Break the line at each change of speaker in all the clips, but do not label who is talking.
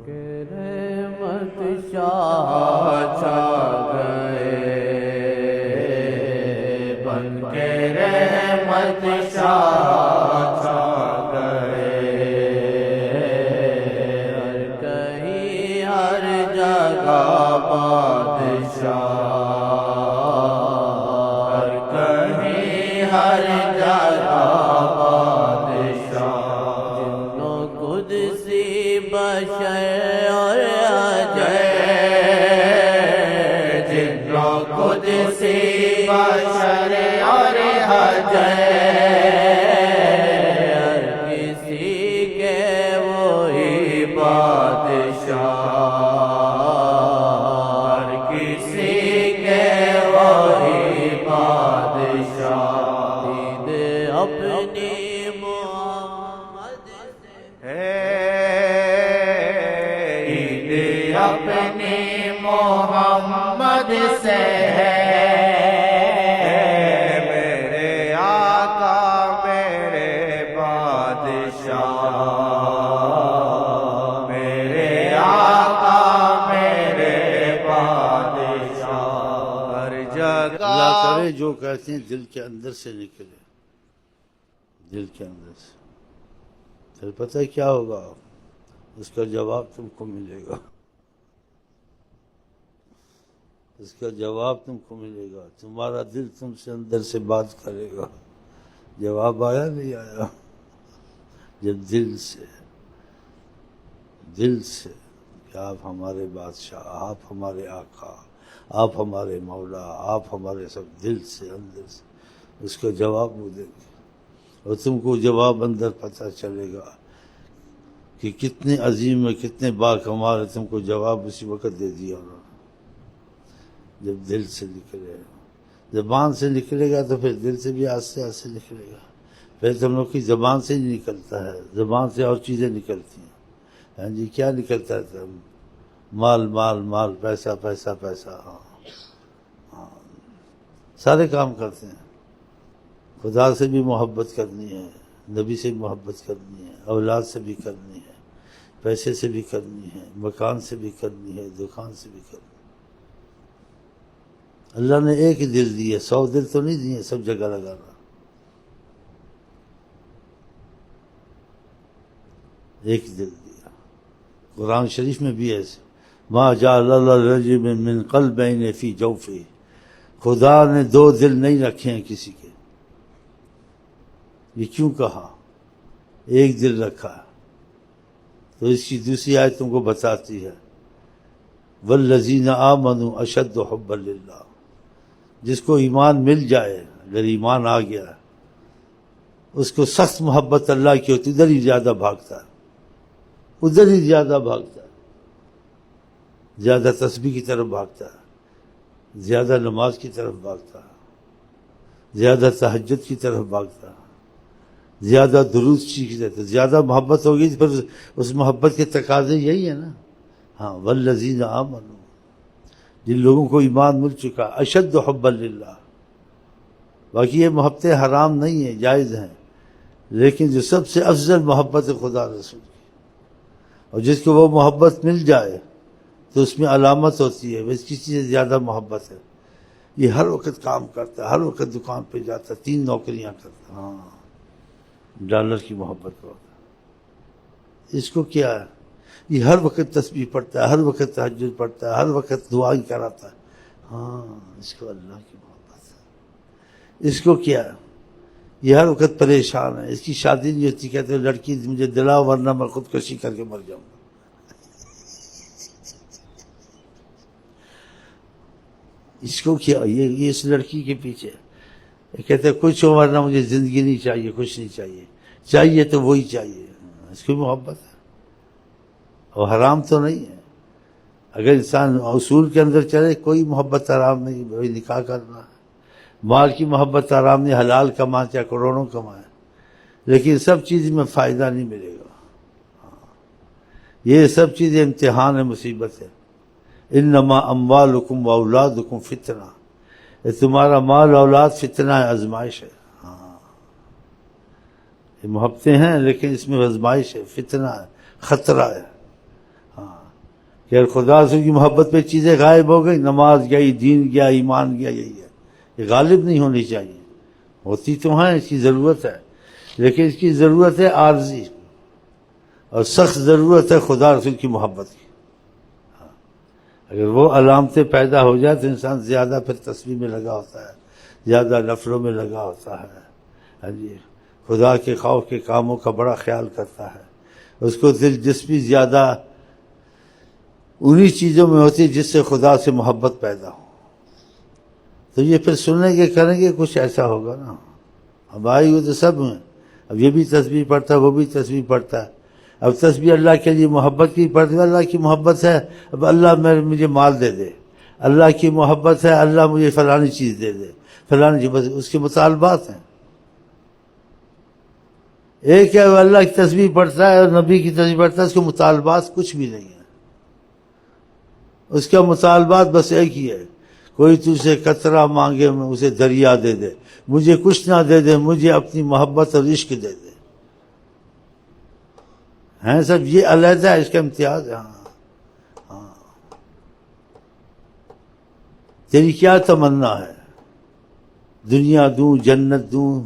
کے رحمت شاہ چھا گئے، بن کے رحمت شاہ چھا گئے، ہر کہیں ہر جگہ بادشاہ، ہر کہیں ہر جگہ بادشاہ، جنوں قدسی بشر اور اجے، جنوں قدسی بشر اور اجے، ہر کسی کے وہی بادشاہ، ہر کسی کے وہی بادشاہ، دید اپنی محمد سے عید اپنی محمد سے ہے، میرے آقا میرے بادشاہ، میرے آقا میرے بادشاہ، ہر جگہ
اللہ کرے جو کہتے ہیں دل کے اندر سے نکلے، دل کے اندر سے، پھر پتہ ہے کیا ہوگا؟ اس کا جواب تم کو ملے گا، اس کا جواب تم کو ملے گا، تمہارا دل تم سے اندر سے بات کرے گا، جواب آیا نہیں آیا؟ جب دل سے کہ آپ ہمارے بادشاہ، آپ ہمارے آقا، آپ ہمارے مولا، آپ ہمارے سب، دل سے اندر سے اس کا جواب وہ دیں گے، اور تم کو جواب اندر پتہ چلے گا کہ کتنے عظیم ہے، کتنے باکمال ہے، تم کو جواب اسی وقت دے دیا انہوں نے، جب دل سے نکلے۔ زبان سے نکلے گا تو پھر دل سے بھی آہستہ آہستہ نکلے گا، پھر تو ہم لوگ کی زبان سے ہی نکلتا ہے، زبان سے اور چیزیں نکلتی ہیں، ہاں جی کیا نکلتا ہے؟ مال مال مال، پیسہ پیسہ پیسہ، ہاں سارے کام کرتے ہیں، خدا سے بھی محبت کرنی ہے، نبی سے بھی محبت کرنی ہے، اولاد سے بھی کرنی ہے، پیسے سے بھی کرنی ہے، مکان سے بھی کرنی ہے، دکان سے بھی کرنی ہے۔ اللہ نے ایک ہی دل دی ہے، 100 دل تو نہیں دیے سب جگہ لگانا، ایک دل دیا۔ قرآن شریف میں بھی ایسے ما جعل اللہ لرجل من قلبین فی جوفہ، خدا نے 2 دل نہیں رکھے ہیں کسی کے، یہ کیوں کہا؟ ایک دل رکھا ہے، تو اس کی دوسری آیت تم کو بتاتی ہے والذین آمنوا اشد حبا للہ، جس کو ایمان مل جائے، اگر ایمان آ گیا اس کو سخت محبت اللہ کی ہوتی، ادھر ہی زیادہ بھاگتا ہے، ادھر ہی زیادہ بھاگتا ہے، زیادہ تسبیح کی طرف بھاگتا ہے، زیادہ نماز کی طرف بھاگتا ہے، زیادہ تہجد کی طرف بھاگتا ہے، زیادہ درود سیکھ دیتا، زیادہ محبت ہوگی تو پھر اس محبت کے تقاضے یہی ہے نا۔ ہاں والذین آمنوا، جن لوگوں کو ایمان مل چکا، اشد حبا للہ، باقی یہ محبتیں حرام نہیں ہیں، جائز ہیں، لیکن جو سب سے افضل محبت ہے خدا رسول کی، اور جس کو وہ محبت مل جائے تو اس میں علامت ہوتی ہے وہ اس کسی سے زیادہ محبت ہے، یہ ہر وقت کام کرتا ہے، ہر وقت دکان پہ جاتا ہے، 3 نوکریاں کرتا ہے، ہاں ڈالر کی محبت کا ہوتا ہے۔ اس کو کیا ہے؟ یہ ہر وقت تسبیح پڑھتا ہے، ہر وقت تہجد پڑھتا ہے، ہر وقت دعائیں کراتا ہے، ہاں اس کو اللہ کی محبت ہے۔ اس کو کیا ہے؟ یہ ہر وقت پریشان ہے، اس کی شادی نہیں ہوتی، کہتے ہیں لڑکی مجھے دلاؤ ورنہ میں خودکشی کر کے مر جاؤں گا۔ اس کو کیا؟ یہ اس لڑکی کے پیچھے یہ کہتے ہیں کچھ ہو ورنہ مجھے زندگی نہیں چاہیے، کچھ نہیں چاہیے، چاہیے تو وہی چاہیے، اس کو محبت ہے، اور حرام تو نہیں ہے۔ اگر انسان اصول کے اندر چلے کوئی محبت حرام نہیں، وہی نکاح کرنا ہے، مال کی محبت حرام نہیں، حلال کمائے چاہے کروڑوں کمائے، لیکن سب چیز میں فائدہ نہیں ملے گا، یہ سب چیزیں امتحان ہے، مصیبت ہے۔ انما اموالکم و اولادکم فتنہ، یہ تمہارا مال اولاد فتنہ ہے، آزمائش ہے، ہاں یہ محبتیں ہیں لیکن اس میں آزمائش ہے، فتنہ ہے، خطرہ ہے، کہ خدا سے کی محبت پہ چیزیں غائب ہو گئی، نماز گئی، دین گیا، ایمان گیا، یہی ہے. یہ غالب نہیں ہونی چاہیے. ہوتی تو ہیں، اس کی ضرورت ہے، لیکن اس کی ضرورت ہے عارضی، اور سخت ضرورت ہے خدا رسول کی محبت کی. اگر وہ علامتیں پیدا ہو جائے تو انسان زیادہ پھر تسبیح میں لگا ہوتا ہے، زیادہ نفلوں میں لگا ہوتا ہے. ہاں جی، خدا کے خوف کے کاموں کا بڑا خیال کرتا ہے. اس کو دلچسپی زیادہ انہی چیزوں میں ہوتی ہے جس سے خدا سے محبت پیدا ہو. تو یہ پھر سنیں گے کریں گے کچھ ایسا ہوگا نا. اب آئی ہوئی تو سب ہیں، اب یہ بھی تسبیح پڑھتا ہے، وہ بھی تسبیح پڑھتا ہے. اب تسبیح اللہ کے لیے محبت کی پڑھتی ہے، اللہ کی محبت ہے، اب اللہ مجھے مال دے دے. اللہ کی محبت ہے، اللہ مجھے فلانی چیز دے دے، فلانی چیز، بس اس کے مطالبات ہیں. ایک ہے وہ اللہ کی تسبیح پڑھتا ہے اور نبی کی تسبیح پڑھتا ہے، اس کے مطالبات کچھ بھی نہیں ہیں. اس کا مطالبات بس ایک ہی ہے، کوئی تجھ سے قطرہ مانگے میں اسے دریا دے دے، مجھے کچھ نہ دے دے، مجھے اپنی محبت اور عشق دے دے. ہیں سب یہ علیحدہ ہے، اس کا امتیاز ہے. ہاں، تیری کیا تمنا ہے؟ دنیا دوں، جنت دوں،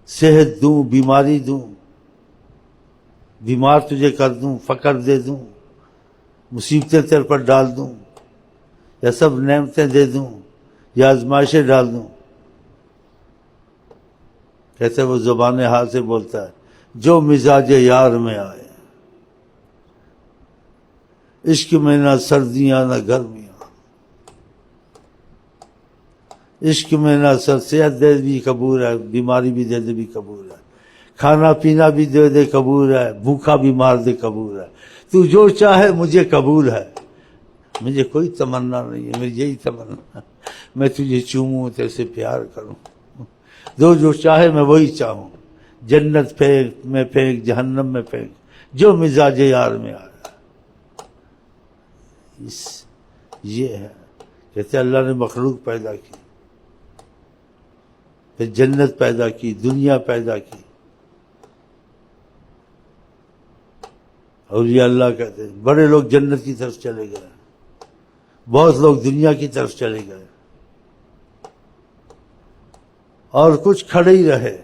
صحت دوں، بیماری دوں، بیمار تجھے کر دوں، فقر دے دوں، مصیبتیں تیرے پر ڈال دوں، یا سب نعمتیں دے دوں، یا آزمائشیں ڈال دوں. کہتے وہ زبان حال سے بولتا ہے، جو مزاج یار میں آئے، عشق میں نہ سردیاں نہ گرمیاں، عشق میں نہ صحت دے بھی قبول ہے، بیماری بھی دے دے بھی قبول ہے، کھانا پینا بھی دے دے قبول ہے، بھوکا بھی مار دے قبول ہے. تو جو چاہے مجھے قبول ہے. مجھے کوئی تمنا نہیں ہے، میری یہی تمنا ہے، میں تجھے چوموں، تیرے سے پیار کروں. جو چاہے میں وہی چاہوں. جنت پھینک میں پھینک، جہنم میں پھینک، جو مزاج یار میں آیا. یہ ہے. کہتے اللہ نے مخلوق پیدا کی، پھر جنت پیدا کی، دنیا پیدا کی. اولیاء اللہ کہتے ہیں بڑے لوگ جنت کی طرف چلے گئے، بہت لوگ دنیا کی طرف چلے گئے، اور کچھ کھڑے ہی رہے.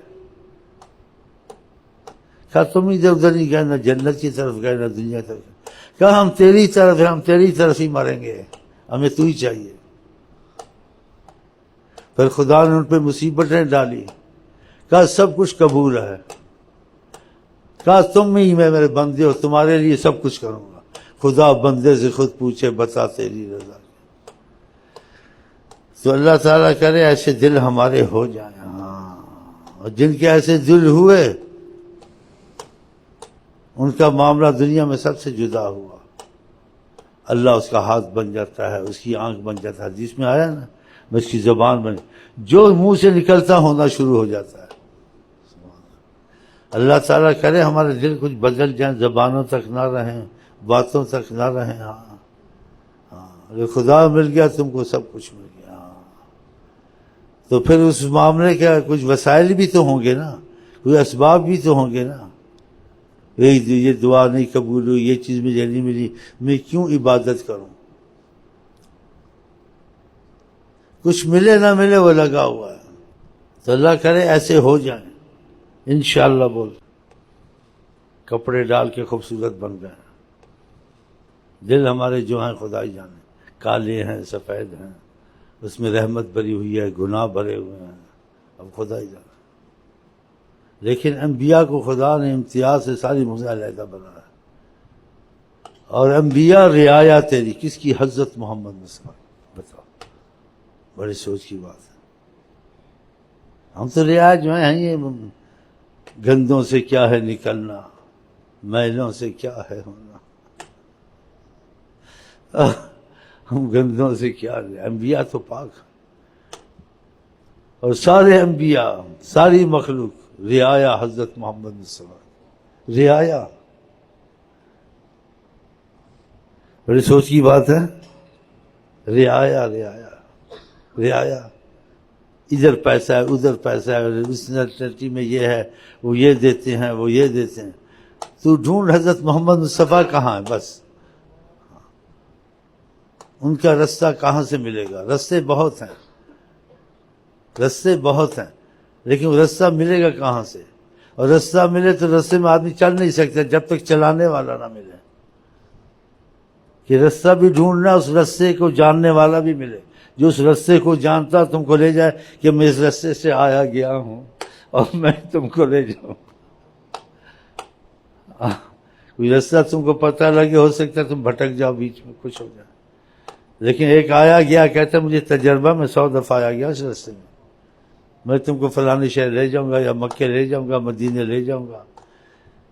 کہا تم ادھر ادھر نہیں گئے، نہ جنت کی طرف گئے نہ دنیا کی طرف گئے. کہا ہم تیری طرف ہیں، ہم تیری طرف ہی مریں گے، ہمیں تو ہی چاہیے. پھر خدا نے ان پہ مصیبتیں ڈالی. کہا سب کچھ قبول ہے. کہا تم ہی میں میرے بندے ہو، تمہارے لیے سب کچھ کروں گا. خدا بندے سے خود پوچھے بتا تیری رضا. تو اللہ تعالیٰ کرے ایسے دل ہمارے ہو جائیں. ہاں، اور جن کے ایسے دل ہوئے ان کا معاملہ دنیا میں سب سے جدا ہوا. اللہ اس کا ہاتھ بن جاتا ہے، اس کی آنکھ بن جاتا ہے. حدیث میں آیا نا، اس کی زبان بن، جو منہ سے نکلتا ہونا شروع ہو جاتا ہے. اللہ تعالیٰ کرے ہمارے دل کچھ بدل جائیں، زبانوں تک نہ رہیں، باتوں تک نہ رہیں. ہاں ہاں، اگر خدا مل گیا تم کو سب کچھ مل گیا. ہاں، تو پھر اس معاملے کا کچھ وسائل بھی تو ہوں گے نا، کوئی اسباب بھی تو ہوں گے نا. یہ دعا نہیں قبول ہوئی، یہ چیز مجھے نہیں ملی، میں کیوں عبادت کروں؟ کچھ ملے نہ ملے وہ لگا ہوا ہے. تو اللہ کرے ایسے ہو جائیں انشاءاللہ. بول کپڑے ڈال کے خوبصورت بن گئے. دل ہمارے جو ہیں خدا ہی جانے، کالے ہیں سفید ہیں، اس میں رحمت بھری ہوئی ہے، گناہ بھرے ہوئے ہیں، اب خدا ہی جانے. لیکن انبیاء کو خدا نے امتیاز سے ساری مجھے علیحدہ بنایا. اور انبیاء رعایا تیری کس کی؟ حضرت محمد مصطفیٰ. بتاؤ، بڑی سوچ کی بات ہے. ہم تو رعایا جو ہیں یہ گندوں سے کیا ہے نکلنا، میلوں سے کیا ہے ہونا. ہم گندوں سے کیا ہے. انبیاء تو پاک ہیں، اور سارے انبیاء، ساری مخلوق رعایا حضرت محمد مصطفیٰ. رعایا بڑی سوچ کی بات ہے. رعایا رعایا رعایا. ادھر پیسہ ہے، ادھر پیسہ ہے، اس نرسری میں یہ ہے، وہ یہ دیتے ہیں، وہ یہ دیتے ہیں. تو ڈھونڈ حضرت محمد مصطفیٰ کہاں ہے. بس ان کا رستہ کہاں سے ملے گا؟ رستے بہت ہیں، رستے بہت ہیں، لیکن وہ رستہ ملے گا کہاں سے؟ اور رستہ ملے تو رستے میں آدمی چل نہیں سکتا جب تک چلانے والا نہ ملے، کہ رستہ بھی ڈھونڈنا، اس رستے کو جاننے والا بھی ملے، جو اس رستے کو جانتا تم کو لے جائے کہ میں اس رستے سے آیا گیا ہوں اور میں تم کو لے جاؤں۔ کوئی رستہ تم کو پتہ لگے، ہو سکتا ہے تم بھٹک جاؤ، بیچ میں کچھ ہو جائے، لیکن ایک آیا گیا کہتا ہے مجھے تجربہ، میں 100 دفعہ آیا گیا اس رستے میں تم کو فلانی شہر لے جاؤں گا، یا مکے لے جاؤں گا، مدینے لے جاؤں گا،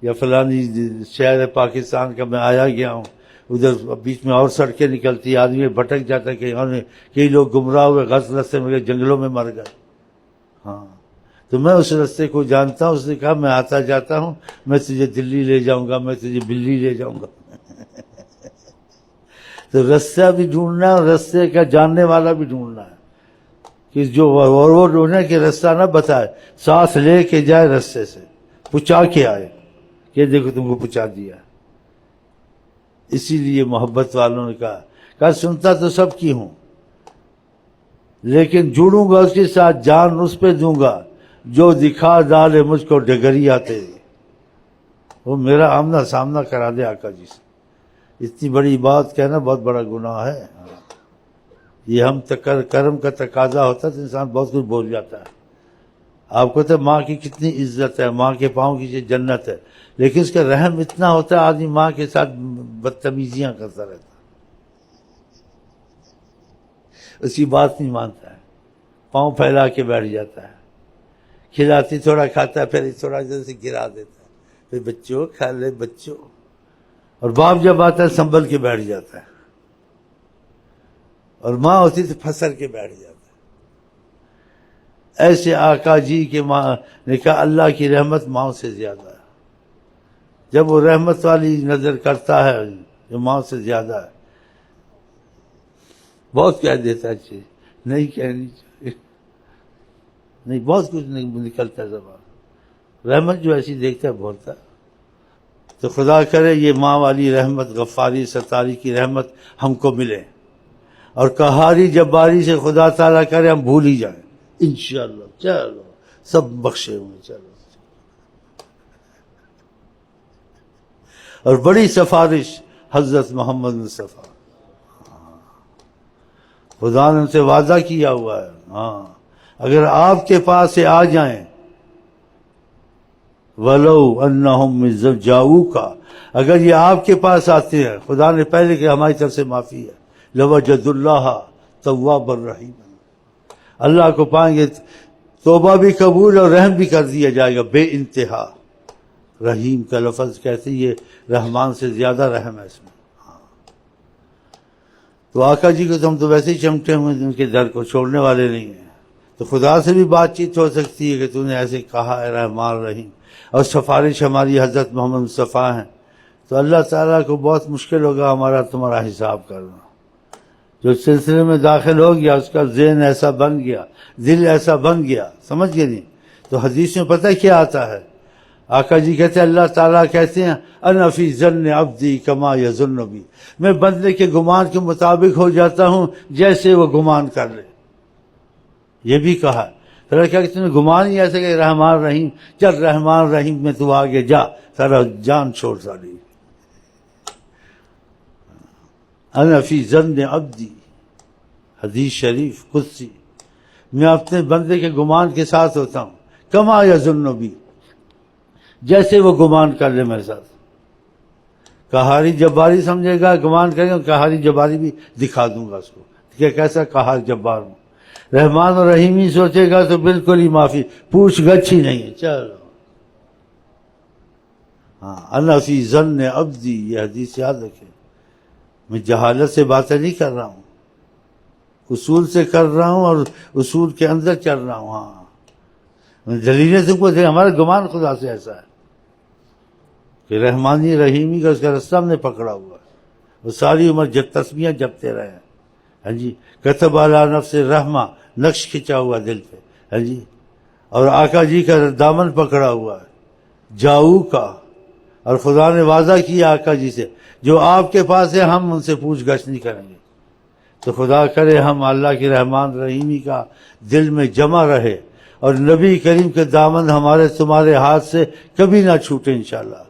یا فلانی شہر پاکستان کا میں آیا گیا ہوں، ادھر بیچ میں اور سڑکیں نکلتی، آدمی بھٹک جاتا ہے کہ کئی لوگ گمراہ ہوئے، غلط رستے میں گئے، جنگلوں میں مر گئے۔ ہاں تو میں اس رستے کو جانتا ہوں، اس نے کہا میں آتا جاتا ہوں، میں تجھے دلی لے جاؤں گا، میں تجھے بلی لے جاؤں گا۔ تو رستہ بھی ڈھونڈنا ہے اور رستے کا جاننے والا بھی ڈھونڈنا ہے، کہ جو وہ ڈھونڈے کہ رستہ نہ بتائے، ساتھ لے کے جائے، رستے سے پہنچا کے آئے کہ دیکھو تم کو پہنچا دیا۔ اسی لیے محبت والوں نے کہا سنتا تو سب کی ہوں، لیکن جڑوں گا اس کے ساتھ، جان اس پہ دوں گا جو دکھا ڈالے مجھ کو ڈگریا تیری۔ وہ میرا آمنا سامنا کرا دے آقا جی سے۔ اتنی بڑی بات کہنا بہت بڑا گناہ ہے، یہ ہم کرم کا تقاضا ہوتا ہے تو انسان بہت کچھ بول جاتا ہے۔ آپ کو تو ماں کی کتنی عزت ہے، ماں کے پاؤں کی جنت ہے، لیکن اس کا رحم اتنا ہوتا ہے آدمی ماں کے ساتھ بدتمیزیاں کرتا رہتا ہے، اس کی بات نہیں مانتا ہے، پاؤں پھیلا کے بیٹھ جاتا ہے، کھلاتی تھوڑا کھاتا ہے، پھر تھوڑا دیر سے گرا دیتا ہے، پھر بچوں کھا لے بچوں، اور باپ جب آتا ہے سنبھل کے بیٹھ جاتا ہے، اور ماں ہوتی تو پھسل کے بیٹھ جاتا ہے۔ ایسے آقا جی کے ماں نے کہا اللہ کی رحمت ماں سے زیادہ ہے، جب وہ رحمت والی نظر کرتا ہے جو ماں سے زیادہ ہے، بہت کہہ دیتا ہے چیز نہیں کہنی چاہیے، نہیں بہت کچھ نہیں نکلتا زبان، رحمت جو ایسی دیکھتا ہے بولتا ہے۔ تو خدا کرے یہ ماں والی رحمت، غفاری ستاری کی رحمت ہم کو ملے، اور قہاری جباری سے خدا تعالیٰ کرے ہم بھول ہی جائیں انشاءاللہ۔ چلو سب بخشے ہوئے، چلو۔ اور بڑی سفارش حضرت محمد مصطفیٰ، خدا نے ان سے وعدہ کیا ہوا ہے، ہاں اگر آپ کے پاس سے آ جائیں، وَلَوْ أَنَّهُمْ جَاءُوكَ، اگر یہ آپ کے پاس آتے ہیں، خدا نے پہلے کہ ہماری طرف سے معافی ہے، لَوَجَدُوا اللَّهَ تَوَّابًا رَحِيمًا، اللہ کو پائیں گے، توبہ بھی قبول اور رحم بھی کر دیا جائے گا بے انتہا۔ رحیم کا لفظ کہتے ہیں یہ رحمان سے زیادہ رحم ہے اس میں۔ تو آقا جی کو تو ہم تو ویسے ہی چمٹے ہوئے، ان کے در کو چھوڑنے والے نہیں ہیں، تو خدا سے بھی بات چیت ہو سکتی ہے کہ تو نے ایسے کہا ہے رحمان رحیم، اور سفارش ہماری حضرت محمد مصطفیٰ ہیں، تو اللہ تعالیٰ کو بہت مشکل ہوگا ہمارا تمہارا حساب کرنا۔ جو سلسلے میں داخل ہو گیا اس کا ذہن ایسا بن گیا، دل ایسا بن گیا، سمجھ گئے نہیں؟ تو حدیث میں پتہ کیا آتا ہے؟ آقا جی کہتے ہیں، اللہ تعالیٰ کہتے ہیں انا فی ظن عبدی کما یظن بی، میں بندے کے گمان کے مطابق ہو جاتا ہوں جیسے وہ گمان کر لے۔ یہ بھی کہا پھر کیا کہ تم نے گمان ہی ایسے کہ رحمان رحیم، چل رحمان رحیم میں تو آگے جا، سارا جان چھوڑ ساری۔ انا فی ظن عبدی، حدیث شریف قدسی، میں اپنے بندے کے گمان کے ساتھ ہوتا ہوں، کما یظن بی، جیسے وہ گمان کر لے میرے ساتھ۔ قہاری جباری سمجھے گا گمان کرے گا، قہاری جباری بھی دکھا دوں گا اس کو کہ کیسا قہار جبار ہوں۔ رحمان اور رحیمی سوچے گا تو بالکل ہی معافی، پوچھ گچھ ہی نہیں ہے، چلو۔ ہاں انا فی ظن عبدی، یہ حدیث یاد رکھے، میں جہالت سے باتیں نہیں کر رہا ہوں، اصول سے کر رہا ہوں اور اصول کے اندر چل رہا ہوں۔ ہاں دلیلیں تم کو دے، ہمارا گمان خدا سے ایسا ہے کہ رحمانی رحیمی کا اس کا رستہ ہم نے پکڑا ہوا ہے، وہ ساری عمر تسبیحاں جپتے رہے ہیں، ہاں جی، کتب علی نفس رحمہ، نقش کھچا ہوا دل پہ، ہاں جی، اور آقا جی کا دامن پکڑا ہوا ہے جاؤ کا، اور خدا نے وعدہ کیا آقا جی سے جو آپ کے پاس ہے ہم ان سے پوچھ گچھ نہیں کریں گے، تو خدا کرے ہم اللہ کی رحمان رحیمی کا دل میں جمع رہے اور نبی کریم کے دامن ہمارے تمہارے ہاتھ سے کبھی نہ چھوٹے انشاءاللہ.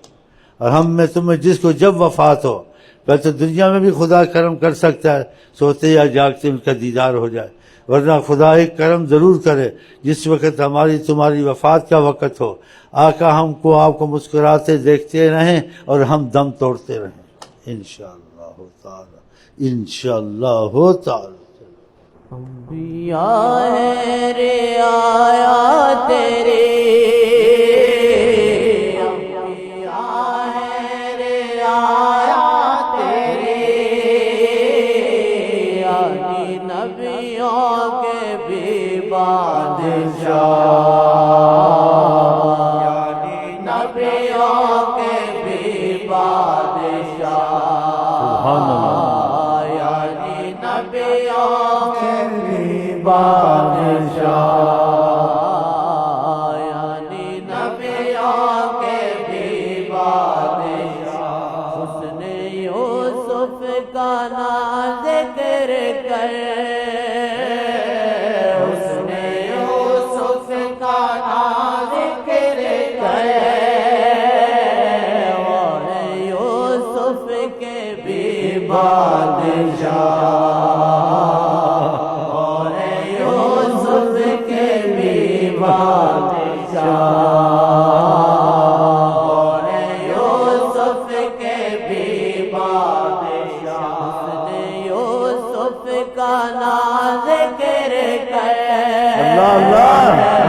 اور ہم میں تمہیں جس کو جب وفات ہو، پہلے تو دنیا میں بھی خدا کرم کر سکتا ہے، سوتے یا جاگتے ان کا دیدار ہو جائے، ورنہ خدا ایک کرم ضرور کرے جس وقت ہماری تمہاری وفات کا وقت ہو، آقا ہم کو آپ کو مسکراتے دیکھتے رہیں اور ہم دم توڑتے رہیں انشاءاللہ تعالی، انشاءاللہ تعالی.
انبیاء ہے رعایا تیری، انبیاء ہے رعایا تیری، یعنی نبیوں کے بھی بادشاہ، یعنی نبیوں کے بھی بادشاہ،
سبحان اللہ.
یعنی نبیوں کے بھی بادشاہ، یعنی نبیوں کے بھی بادشاہ. حسن یوسف کا نام ذکر کر، حسن یوسف کا نام ذکر کر، اور یوسف کے بھی بادشاہ، اور یوسف کے بھی بادشاہ، اور یوسف کے بھی بادشاہ. حسن یوسف کا نام ذکر کر،
اللہ اللہ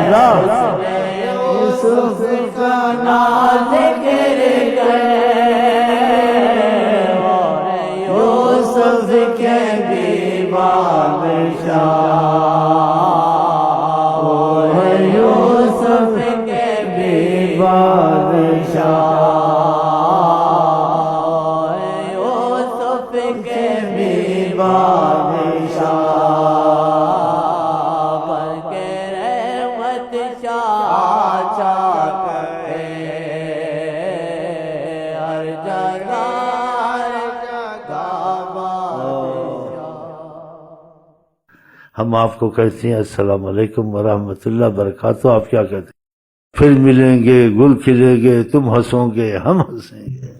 اللہ.
حسن یوسف کا نام ذکر کر، اور یوسف کے بھی بادشاہ، اور یوسف کے بھی بادشاہ، یوسف کے بھی بادشاہ. بن کے رحمت شاہ چاہ کرے ہر جگہ، ہر جگہ بادشاہ.
ہم آپ کو کہتے ہیں السلام علیکم ورحمۃ اللہ وبرکاتہ. آپ کیا کہتے ہیں؟ پھر ملیں گے، گل کھلیں گے، تم ہنسو گے، ہم ہنسیں گے.